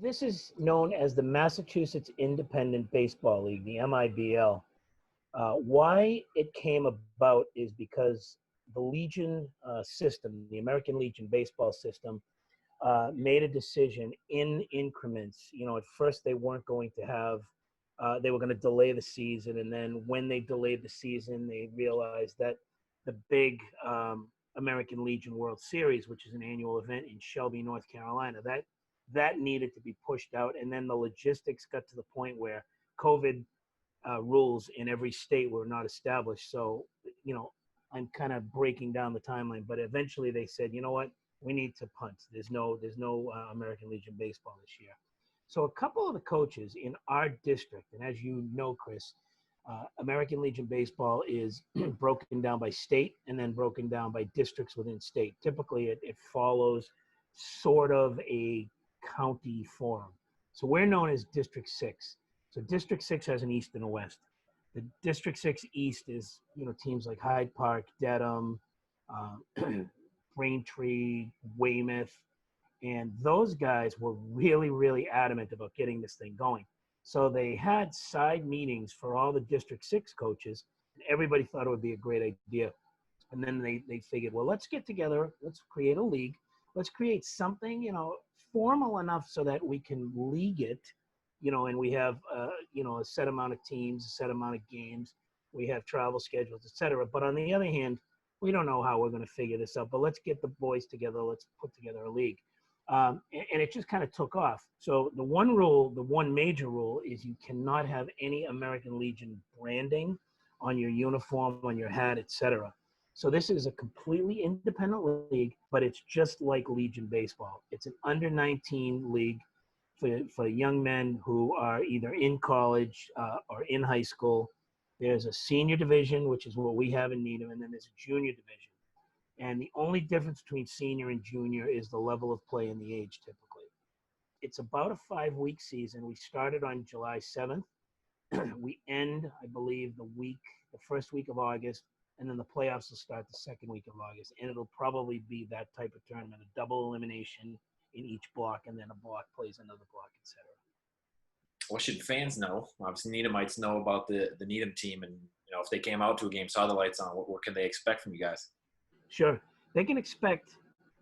This is known as the Massachusetts Independent Baseball League, the MIBL. Why it came about is because the Legion system, the American Legion baseball system, made a decision in increments. You know, at first they weren't going to have, they were going to delay the season. And then when they delayed the season, they realized that the big American Legion World Series, which is an annual event in Shelby, North Carolina, that needed to be pushed out. And then the logistics got to the point where COVID rules in every state were not established. So, you know, I'm kind of breaking down the timeline, but eventually they said, you know what, we need to punt. There's no American Legion baseball this year. So a couple of the coaches in our district, and as you know, Chris, American Legion baseball is broken down by state and then broken down by districts within state. Typically, it follows sort of a county form. So we're known as District 6. So District 6 has an east and a west. The District 6 East is, you know, teams like Hyde Park, Dedham, Braintree, Weymouth, and those guys were really, really adamant about getting this thing going. So they had side meetings for all the District 6 coaches, and everybody thought it would be a great idea. And then they figured, well, let's get together, let's create a league, let's create something, you know, formal enough so that we can league it, you know, and we have, you know, a set amount of teams, a set amount of games, we have travel schedules, et cetera. But on the other hand, we don't know how we're going to figure this out, but let's get the boys together, let's put together a league. And it just kind of took off. So the one rule, the one major rule is you cannot have any American Legion branding on your uniform, on your hat, etc. So this is a completely independent league, but it's just like Legion baseball. It's an under-19 league for young men who are either in college or in high school. There's a senior division, which is what we have in Needham, and then there's a junior division. And the only difference between senior and junior is the level of play and the age typically. It's about a 5-week season. We started on July 7th. We end, I believe, the first week of August, and then the playoffs will start the second week of August. And it'll probably be that type of tournament, a double elimination in each block, and then a block plays another block, etc. What should fans know? Obviously, Needhamites know about the Needham team, and you know if they came out to a game, saw the lights on, what can they expect from you guys? Sure. They can expect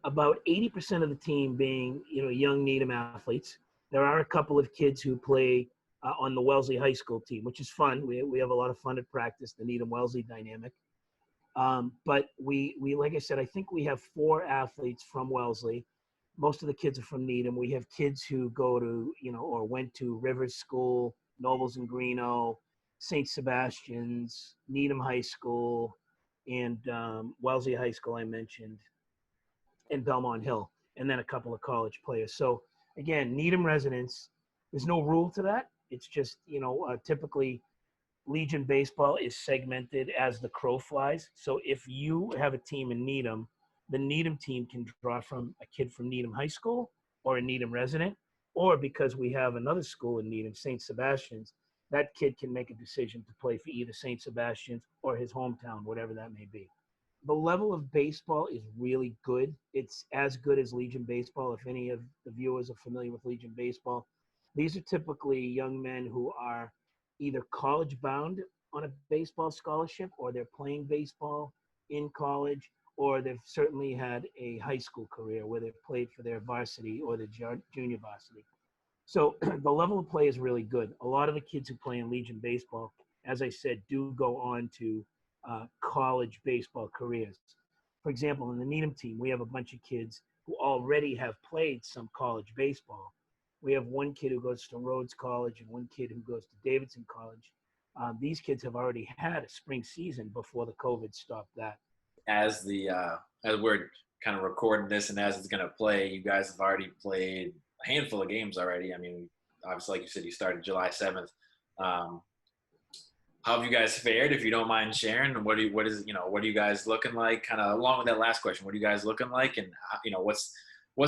about 80% of the team being, you know, young Needham athletes. There are a couple of kids who play on the Wellesley High School team, which is fun. We have a lot of fun at practice, the Needham-Wellesley dynamic. But we, like I said, I think we have 4 athletes from Wellesley. Most of the kids are from Needham. We have kids who go to, you know, or went to Rivers School, Nobles and Greeno, St. Sebastian's, Needham High School, and Wellesley High School I mentioned, and Belmont Hill, and then a couple of college players. So again, Needham residents, there's no rule to that. It's just, you know, typically Legion baseball is segmented as the crow flies. So if you have a team in Needham, the Needham team can draw from a kid from Needham High School or a Needham resident, or because we have another school in Needham, St. Sebastian's, that kid can make a decision to play for either St. Sebastian's or his hometown, whatever that may be. The level of baseball is really good. It's as good as Legion baseball. If any of the viewers are familiar with Legion baseball, these are typically young men who are either college bound on a baseball scholarship, or they're playing baseball in college, or they've certainly had a high school career where they've played for their varsity or their junior varsity. So the level of play is really good. A lot of the kids who play in Legion baseball, as I said, do go on to college baseball careers. For example, in the Needham team, we have a bunch of kids who already have played some college baseball. We have one kid who goes to Rhodes College and one kid who goes to Davidson College. These kids have already had a spring season before the COVID stopped that. As we're kind of recording this and as it's going to play, you guys have already played a handful of games already. I mean, obviously, like you said, you started July 7th. How have you guys fared, if you don't mind sharing? What are you guys looking like? Kind of along with that last question, what are you guys looking like? And, you know, what's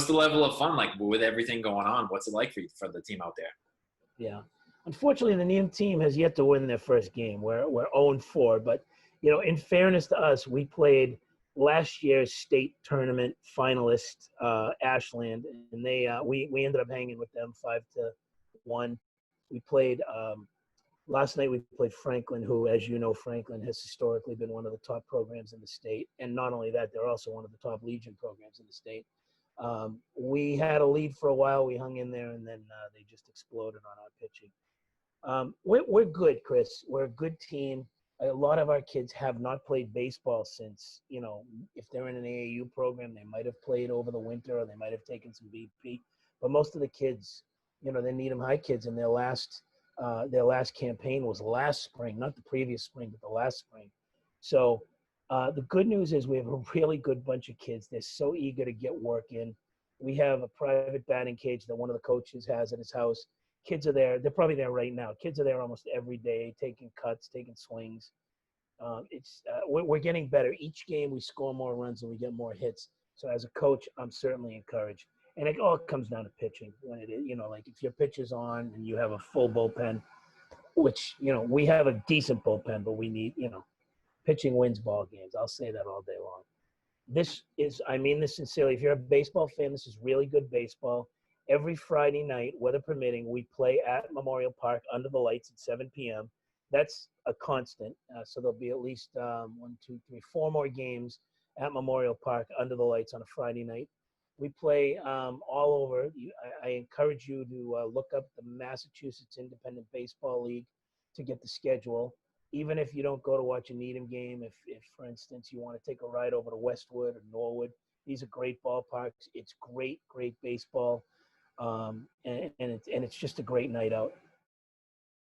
the level of fun like with everything going on? What's it like for the team out there? Yeah. Unfortunately, the Needham team has yet to win their first game. We're 0-4, but, you know, in fairness to us, we played last year's state tournament finalist, Ashland, and we ended up hanging with them 5-1. We played last night. We played Franklin, who, as you know, Franklin has historically been one of the top programs in the state, and not only that, they're also one of the top Legion programs in the state. We had a lead for a while. We hung in there, and then they just exploded on our pitching. We're good, Chris. We're a good team. A lot of our kids have not played baseball since, if they're in an AAU program, they might have played over the winter or they might have taken some BP. But most of the kids, they're Needham High kids, and their last campaign was last spring, not the previous spring, but the last spring. So the good news is we have a really good bunch of kids. They're so eager to get work in. We have a private batting cage that one of the coaches has at his house. Kids are there. They're probably there right now. Kids are there almost every day, taking cuts, taking swings. We're getting better. Each game we score more runs and we get more hits. So as a coach, I'm certainly encouraged. And it all comes down to pitching. When it is, like if your pitch is on and you have a full bullpen, which we have a decent bullpen, but we need pitching wins ball games. I'll say that all day long. I mean this sincerely. If you're a baseball fan, this is really good baseball. Every Friday night, weather permitting, we play at Memorial Park under the lights at 7 p.m. That's a constant. So there'll be at least 4 more games at Memorial Park under the lights on a Friday night. We play all over. I encourage you to look up the Massachusetts Independent Baseball League to get the schedule. Even if you don't go to watch a Needham game, if for instance, you want to take a ride over to Westwood or Norwood, these are great ballparks. It's great baseball. And it's just a great night out.